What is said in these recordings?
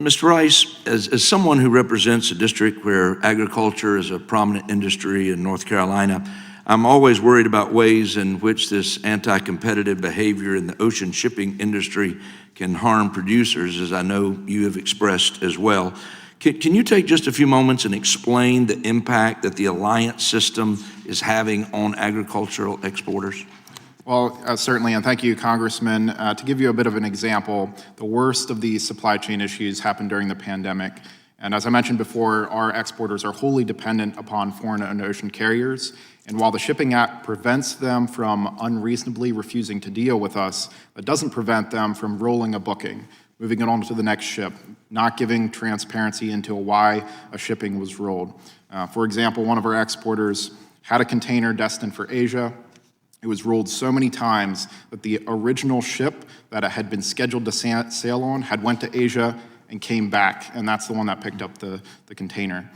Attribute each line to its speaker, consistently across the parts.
Speaker 1: Mr. Rice, as someone who represents a district where agriculture is a prominent industry in North Carolina, I'm always worried about ways in which this anti-competitive behavior in the ocean shipping industry can harm producers, as I know you have expressed as well. Can you take just a few moments and explain the impact that the alliance system is having on agricultural exporters?
Speaker 2: Well, certainly, and thank you, Congressman. To give you a bit of an example, the worst of these supply chain issues happened during the pandemic. And as I mentioned before, our exporters are wholly dependent upon foreign and ocean carriers. And while the Shipping Act prevents them from unreasonably refusing to deal with us, it doesn't prevent them from rolling a booking, moving it on to the next ship, not giving transparency into why a shipping was rolled. For example, one of our exporters had a container destined for Asia. It was rolled so many times that the original ship that it had been scheduled to sail on had went to Asia and came back, and that's the one that picked up the container.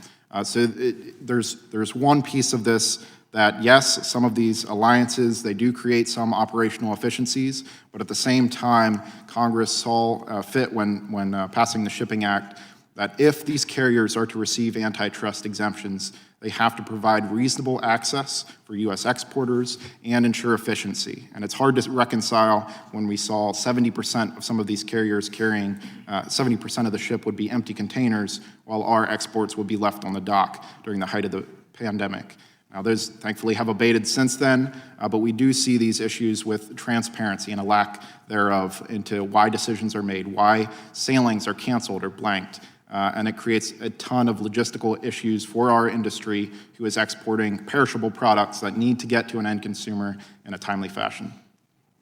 Speaker 2: There's one piece of this that, yes, some of these alliances, they do create some operational efficiencies, but at the same time, Congress saw fit when passing the Shipping Act that if these carriers are to receive antitrust exemptions, they have to provide reasonable access for U.S. exporters and ensure efficiency. And it's hard to reconcile when we saw 70% of some of these carriers carrying, 70% of the ship would be empty containers, while our exports would be left on the dock during the height of the pandemic. Now, those thankfully have abated since then, but we do see these issues with transparency and a lack thereof into why decisions are made, why sailings are canceled or blanked. And it creates a ton of logistical issues for our industry who is exporting perishable products that need to get to an end consumer in a timely fashion.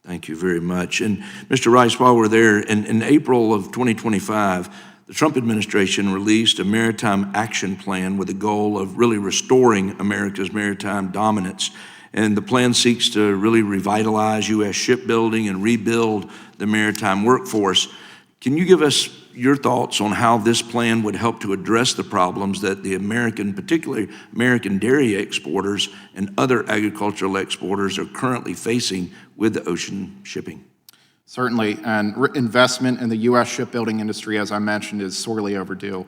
Speaker 1: Thank you very much. And Mr. Rice, while we're there, in April of 2025, the Trump administration released a maritime action plan with the goal of really restoring America's maritime dominance. And the plan seeks to really revitalize U.S. shipbuilding and rebuild the maritime workforce. Can you give us your thoughts on how this plan would help to address the problems that the particularly American dairy exporters and other agricultural exporters are currently facing with the ocean shipping?
Speaker 2: Certainly, and investment in the U.S. shipbuilding industry, as I mentioned, is sorely overdue.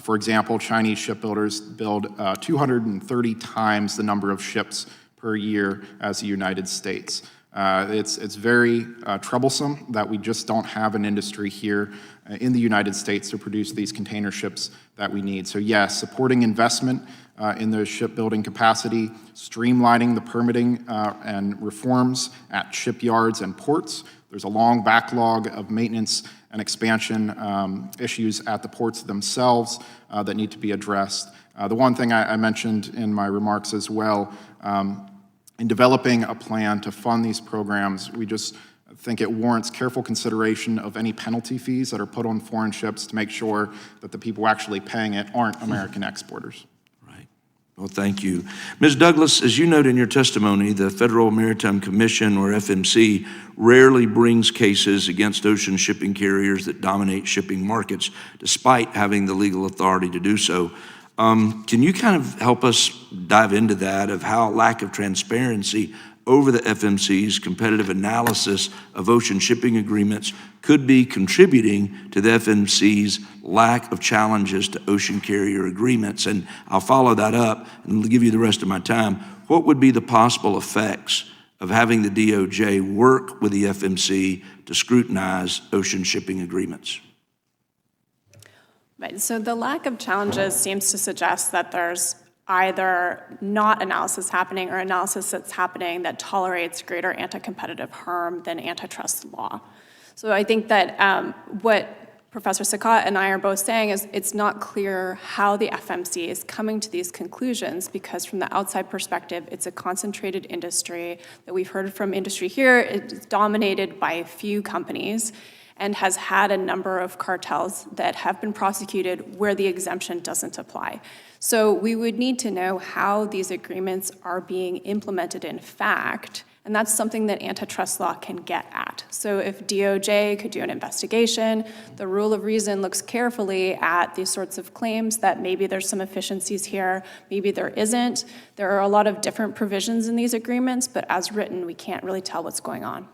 Speaker 2: For example, Chinese shipbuilders build 230 times the number of ships per year as the United States. It's very troublesome that we just don't have an industry here in the United States to produce these container ships that we need. So yes, supporting investment in the shipbuilding capacity, streamlining the permitting and reforms at shipyards and ports. There's a long backlog of maintenance and expansion issues at the ports themselves that need to be addressed. The one thing I mentioned in my remarks as well, in developing a plan to fund these programs, we just think it warrants careful consideration of any penalty fees that are put on foreign ships to make sure that the people actually paying it aren't American exporters.
Speaker 1: Right. Well, thank you. Ms. Douglas, as you note in your testimony, the Federal Maritime Commission, or FMC, rarely brings cases against ocean shipping carriers that dominate shipping markets, despite having the legal authority to do so. Can you kind of help us dive into that, of how lack of transparency over the FMC's competitive analysis of ocean shipping agreements could be contributing to the FMC's lack of challenges to ocean carrier agreements? And I'll follow that up and give you the rest of my time. What would be the possible effects of having the DOJ work with the FMC to scrutinize ocean shipping agreements?
Speaker 3: Right, so the lack of challenges seems to suggest that there's either not analysis happening or analysis that's happening that tolerates greater anti-competitive harm than antitrust law. So I think that what Professor Sakat and I are both saying is it's not clear how the FMC is coming to these conclusions, because from the outside perspective, it's a concentrated industry that we've heard from industry here. It's dominated by a few companies and has had a number of cartels that have been prosecuted where the exemption doesn't apply. So we would need to know how these agreements are being implemented in fact, and that's something that antitrust law can get at. So if DOJ could do an investigation, the rule of reason looks carefully at these sorts of claims that maybe there's some efficiencies here, maybe there isn't. There are a lot of different provisions in these agreements, but as written, we can't really tell what's going on.